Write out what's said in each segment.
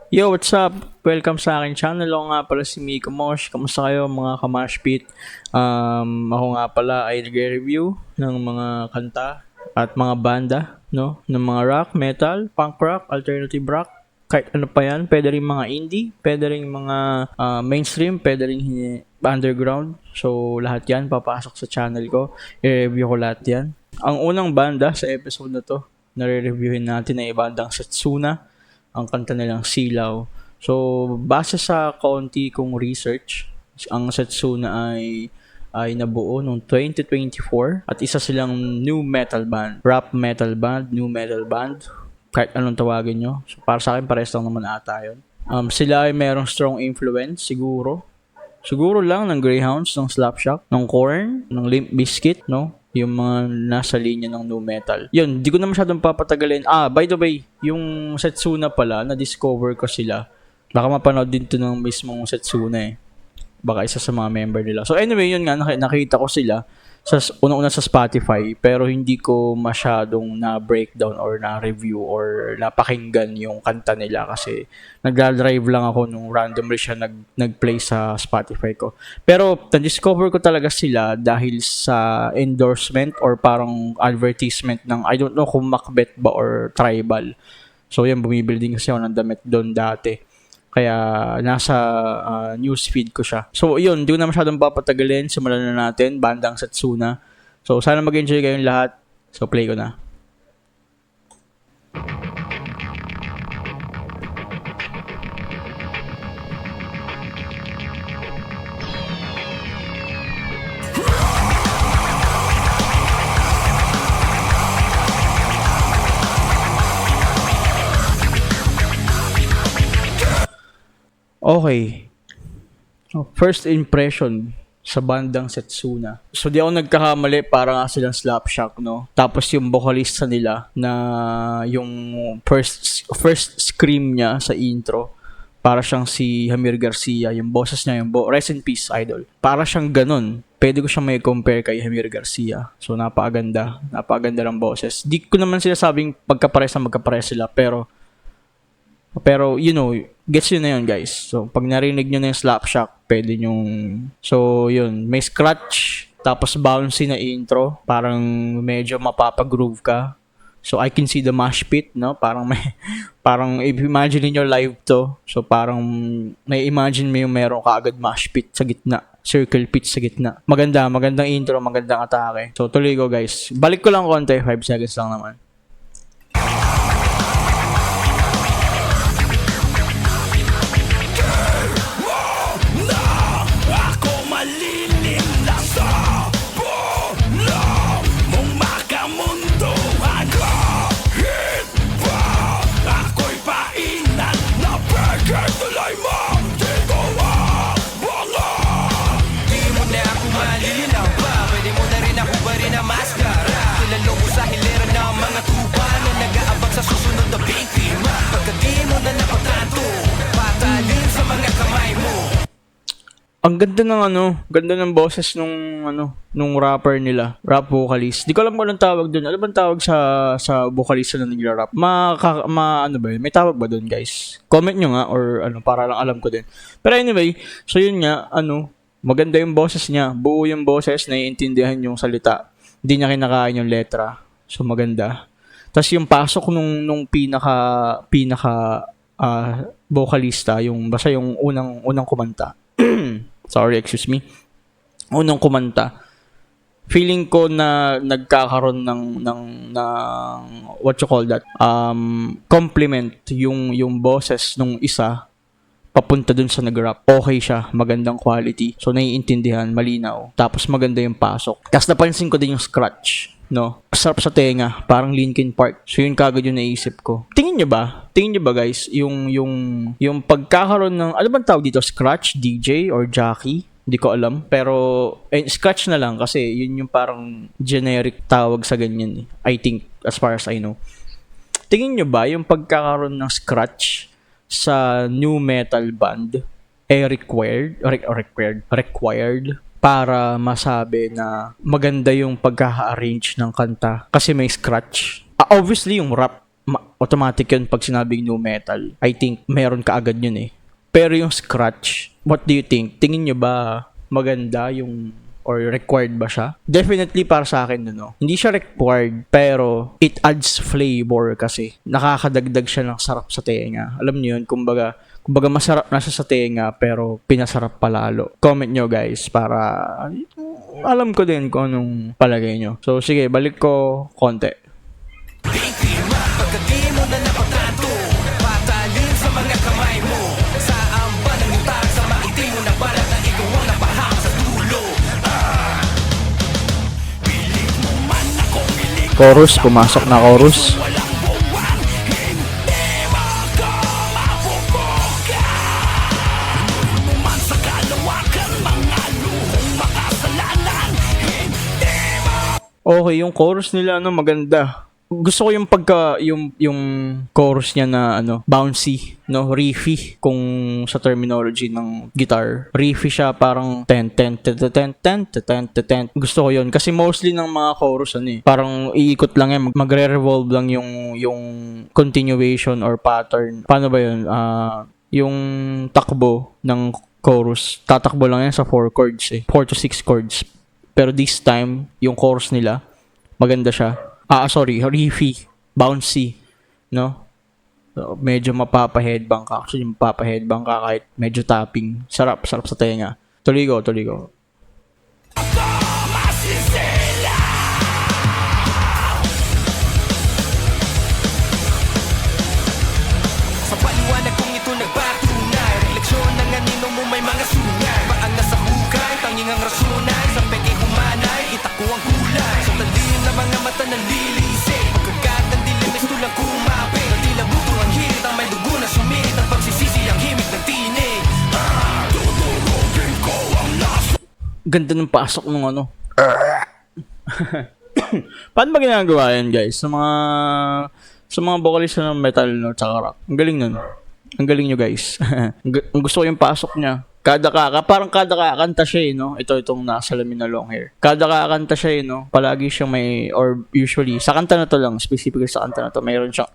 Yo, what's up? Welcome sa akin channel. Ako nga pala si Miko Mosh. Kamusta kayo mga kamashpit? Ako nga pala ay nagre-review ng mga kanta at mga banda, no? Ng mga rock, metal, punk rock, alternative rock, kahit ano pa yan. Pwede rin mga indie, pwede rin mga mainstream, pwede rin underground. So, lahat yan papasok sa channel ko. I-review ko lahat yan. Ang unang banda sa episode na to, nare-reviewin natin ay bandang Setsuna, ang kanta nilang Silaw. So, base sa konti kong research, ang Setsuna ay nabuo noong 2024 at isa silang new metal band, rap metal band, new metal band, kahit anong tawagin nyo. So, para sa akin, pares lang naman ata yun. Sila ay merong strong influence, siguro. Siguro lang ng Greyhounds, ng Slapshot, ng Korn, ng Limp Bizkit, no? Yung mga nasa linya ng nu metal. Yun, di ko na masyadong papatagalin. By the way, yung Setsuna pala, na-discover ko sila. Baka mapanood din to ng mismong Setsuna eh. Baka isa sa mga member nila. So anyway, yun nga, nakita ko sila sa unang-una sa Spotify, pero hindi ko masyadong na-breakdown or na-review or napakinggan yung kanta nila kasi nagdadrive lang ako nung randomly siya nag-play sa Spotify ko. Pero na-discover ko talaga sila dahil sa endorsement or parang advertisement ng, I don't know kung Macbeth ba or Tribal. So yan, bumibili din kasi ako ng damit doon dati. Kaya nasa newsfeed ko siya. So yun, di ko na masyadong papatagalin. Simulan na natin, bandang Setsuna. So sana mag-enjoy kayong lahat. So play ko na. Okay. First impression sa bandang Setsuna. So di ako nagkakamali, para nga silang Slapshot, no? Tapos yung vocalista nila na yung first scream niya sa intro, para siyang si Hamir Garcia, yung boses niya, rest in peace, idol. Para siyang ganun. Pwede ko siyang may compare kay Hamir Garcia. So napakaganda ng boses. Di ko naman sila sabing magkapares sila, pero, you know, gets yun na yun, guys. So, pag narinig nyo na yung Slapshot, pwede nyong... So, yun. May scratch, tapos bouncy na intro. Parang medyo mapapag-groove ka. So, I can see the mosh pit, no? Parang Parang, if imagine nyo live to, so parang may imagine mo yung meron ka agad mosh pit sa gitna. Circle pit sa gitna. Magandang intro, magandang atake. So, tuloy ko, guys. Balik ko lang konti, 5 seconds lang naman. Ang ganda ng boses nung rapper nila, rap vocalist. Di ko alam kung anong tawag doon. Ano bang tawag sa vocalist na nagra-rap? Ano ba yun? May tawag ba doon, guys? Comment nyo nga or para lang alam ko din. Pero anyway, so yun nga, maganda yung boses niya. Buo yung boses, naiintindihan yung salita. Hindi niya kinakain yung letra. So maganda. Tapos yung pasok nung pinaka vocalista, basta yung unang kumanta. Sorry, excuse me. Unang kumanta. Feeling ko na nagkakaroon ng what you call that? Compliment yung boses nung isa papunta dun sa nag-rap. Okay siya, magandang quality. So naiintindihan, malinaw. Tapos maganda yung pasok. Tapos napansin ko din yung scratch, no? Sarap sa tenga, parang Linkin Park. So yun kagad yung naisip ko. Tingin nyo ba guys, yung pagkakaroon ng, ano bang tawag dito? Scratch, DJ, or jockey? Hindi ko alam. Pero, scratch na lang kasi yun yung parang generic tawag sa ganyan. I think, as far as I know. Tingin nyo ba yung pagkakaroon ng scratch sa new metal band required para masabi na maganda yung pagkaka-arrange ng kanta kasi may scratch? Obviously yung rap automatic yun pag sinabing nu metal. I think meron ka agad yun eh. Pero yung scratch, what do you think? Tingin nyo ba maganda yung or required ba siya? Definitely para sa akin, no? Hindi siya required, pero it adds flavor kasi. Nakakadagdag siya ng sarap sa tenga. Alam niyo yun, kumbaga masarap na siya sa tenga, pero pinasarap palalo. Comment nyo guys, para alam ko din kung anong palagay nyo. So sige, balik ko konti. Pagkati mo na napagtanto, patalin sa mga kamay mo. Sa amba ng utang, sa maitim mo na balat na ikaw ang napahang sa dulo. Pilit mo man ako milig. Chorus, pumasok na chorus. Walang buwan, hindi makabubuga. Inuwi mo man sa kalawakan, mga luhong makasalanan. Hindi Okay, yung chorus nila maganda. Gusto ko yung yung chorus niya na bouncy, riffy kung sa terminology ng guitar. Riffy siya, parang ten ten ten ten ten ten ten. Gusto ko yun kasi mostly ng mga chorus parang iikot lang yan, magre-revolve lang yung continuation or pattern. Paano ba yun? Yung takbo ng chorus, tatakbo lang yan sa 4 chords 4 to 6 chords. Pero this time, yung chorus nila, maganda siya. Riffy, bouncy, no? So, medyo mapapa-headbang ka. Actually, mapapa-headbang ka kahit medyo tapping. Sarap sa tenga. Tuloy ko. Sa paliwanag kong ito nagpatunay, refleksyon ng anino mo may mga sungay. Paang nasa hukay, tanging ang rasyonay. Sa peke humanay, kita ko ang kulay. Sa talim na mga mata ng lilisik, pagkagat ng dilim is tulang kumapit. Ang tila buto ang hirit, ang may dugo na sumit. Ang pagsisisi ang himig ng tinig. Tuturugin ko ang laso. Ganda ng pasok ng Paano ba ginagawa yan, guys? Sa mga vocalista ng metal, tsaka rock. Ang galing nun. Ang galing nyo, guys. Ang gusto ko yung pasok niya. Parang kada kakanta siya, itong nasa lamin na long hair. Kada kakanta siya, palagi siyang may, or usually, sa kanta na to lang, specifically sa kanta na to, mayroon siyang,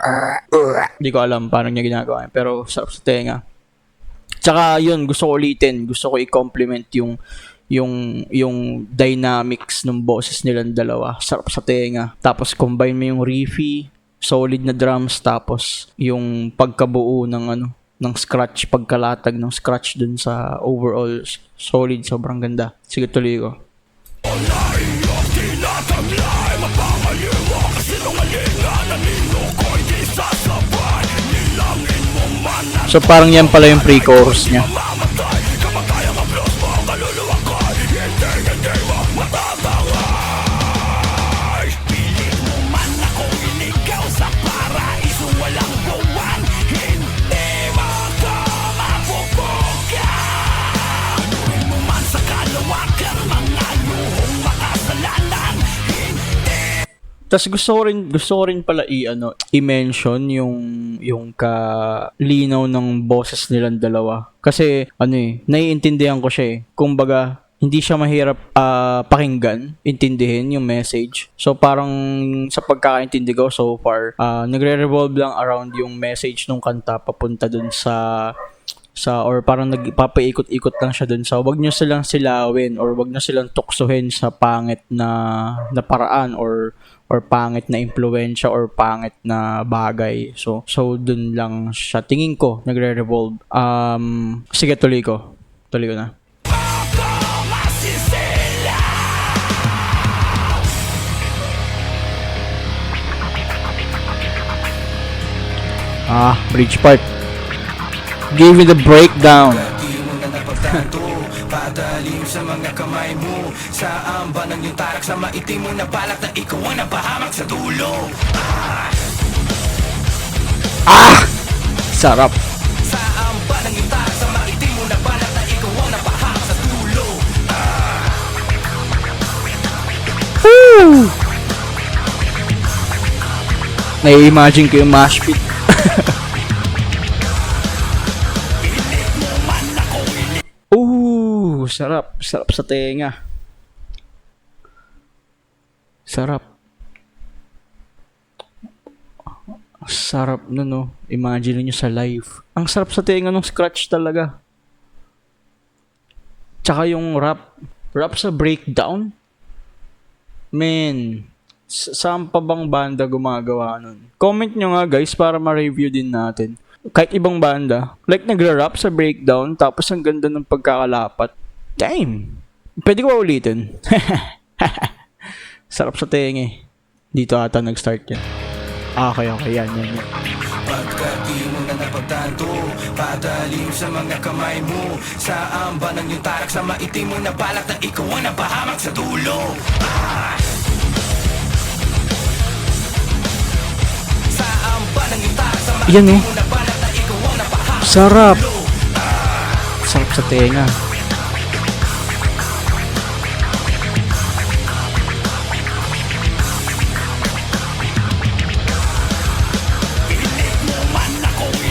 hindi ko alam paano niya ginagawa yun, pero sarap sa tenga. Tsaka yun, gusto ko ulitin, gusto ko i-compliment yung dynamics ng boses nilang dalawa. Sarap sa tenga. Tapos combine mo yung riffy, solid na drums, tapos yung pagkabuo ng scratch, pagkalatag ng scratch dun sa overall solid, sobrang ganda. Sige, tuloy ko. So parang yan pala yung pre-chorus niya. Tas gusto ko rin pala i-mention yung kalinaw ng boses nilang dalawa. Kasi naiintindihan ko siya Kumbaga, hindi siya mahirap pakinggan, intindihin yung message. So parang sa pagkakaintindi ko so far, nagre-revolve lang around yung message ng kanta papunta dun sa or parang nagpapaikot-ikot lang siya dun sa wag nyo silang silawin or wag nyo silang tuksuhin sa pangit na paraan or pangit na impluwensya or pangit na bagay. So dun lang siya tingin ko nagre-revolve. Sige, tuloy ko na. Bridge part. Give me the breakdown. Di mo na napagtanto, padalim sa mga kamay mo. Sa amba ng iyong tarak, sa maitim mo na balak na ikaw ang napahamak sa dulo. Sarap. Sa amba ng iyong tarak, sa maitim mo na balak na ikaw ang napahamak sa dulo. Nai-imagine ko yung mosh pit. Sarap sa tenga. Sarap. Sarap nun, no? Imagine nyo sa live. Ang sarap sa tenga nung scratch talaga. Tsaka yung rap. Rap sa breakdown. Man, saan pa bang banda gumagawa nun? Comment nyo nga guys para ma-review din natin. Kahit ibang banda, like nagra-rap sa breakdown tapos ang ganda ng pagkakalapat. Damn! Pwede ko ba ulitin? Sarap sa tenga eh. Dito ata nag-start yan. Okay, yan. Pagkat di mo na napagtanto, padalim sa mga kamay mo. Saan ba nang yung tarak sa maitim mo na balak na ikaw ang napahamak sa dulo? Saan ba nang yung tarak sa Yan, maitim eh. mo na balak na ikaw ang napahamak sa Sarap! dulo? Sarap sa tenga.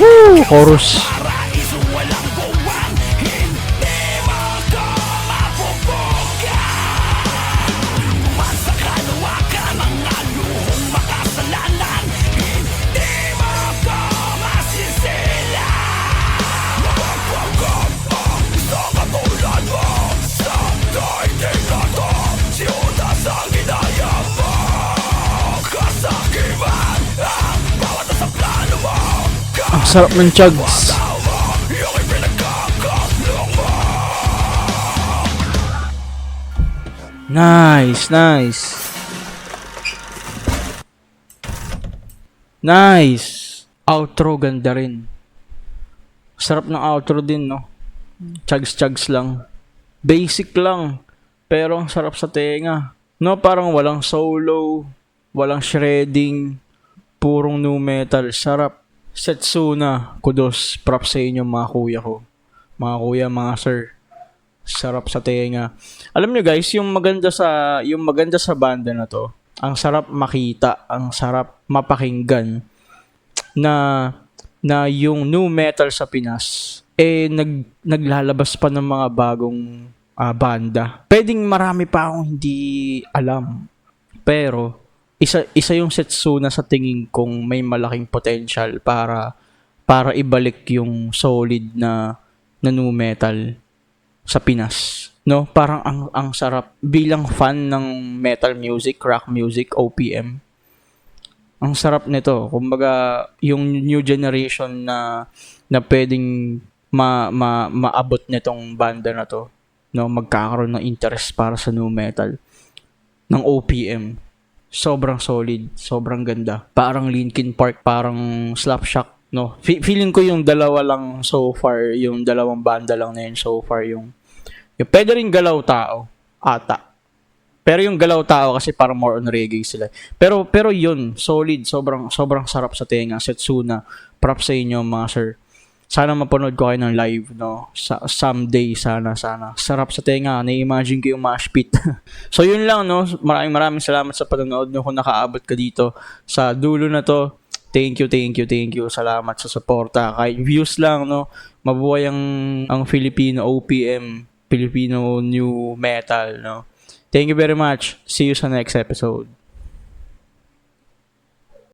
Woo! Chorus. Ang sarap ng chugs. Nice. Outro ganda rin. Sarap ng outro din, no? Chugs lang. Basic lang. Pero ang sarap sa tenga. No, parang walang solo, walang shredding, purong nu metal. Sarap. Setsuna, kudos, props sa inyo mga kuya ko. Mga kuya, mga sir. Sarap sa tenga. Alam nyo guys, yung maganda sa banda na to, ang sarap makita, ang sarap mapakinggan na yung nu metal sa Pinas naglalabas pa ng mga bagong banda. Pwedeng marami pa akong hindi alam. Pero isa yung Setsuna sa tingin kong may malaking potential para ibalik yung solid na nu metal sa Pinas. No, parang ang sarap bilang fan ng metal music, rock music, OPM. Ang sarap nito. Kumbaga, yung new generation na pwedeng maabot nitong banda na to, no, magkakaroon ng interest para sa nu metal ng OPM. Sobrang solid, sobrang ganda. Parang Linkin Park, parang Slapshot, no. Feeling ko yung dalawa lang so far, yung dalawang banda lang na yun so far yung pwede rin Galaw Tao ata. Pero yung Galaw Tao kasi parang more on reggae sila. Pero yun, solid, sobrang sarap sa tenga. Setsuna, props sa inyo mga sir. Sana mapanood ko kayo ng live, no? Someday, sana. Sarap sa tenga. Na-imagine ko yung mosh pit. So, yun lang, no? Maraming salamat sa panonood, no? Kung nakaabot ka dito sa dulo na to. Thank you. Salamat sa suporta. Kahit views lang, no? Mabuhay ang Filipino OPM, Filipino new metal, no? Thank you very much. See you sa next episode.